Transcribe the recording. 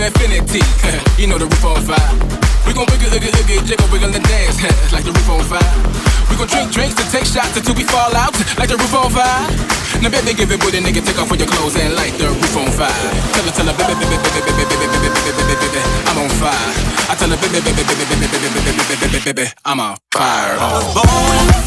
infinity. You know the roof on fire. We gon' wiggle, jiggle, wiggle and dance like the roof on fire. We gon' drink drinks and take shots until we fall out like the roof on fire. Now baby, give it with a nigga, take off all your clothes and light the roof on fire. Tell her, baby, baby, baby, baby, baby, baby, baby, baby, I'm on fire. I tell her, baby, baby, baby, baby, baby, baby, baby, baby, I'm on fire.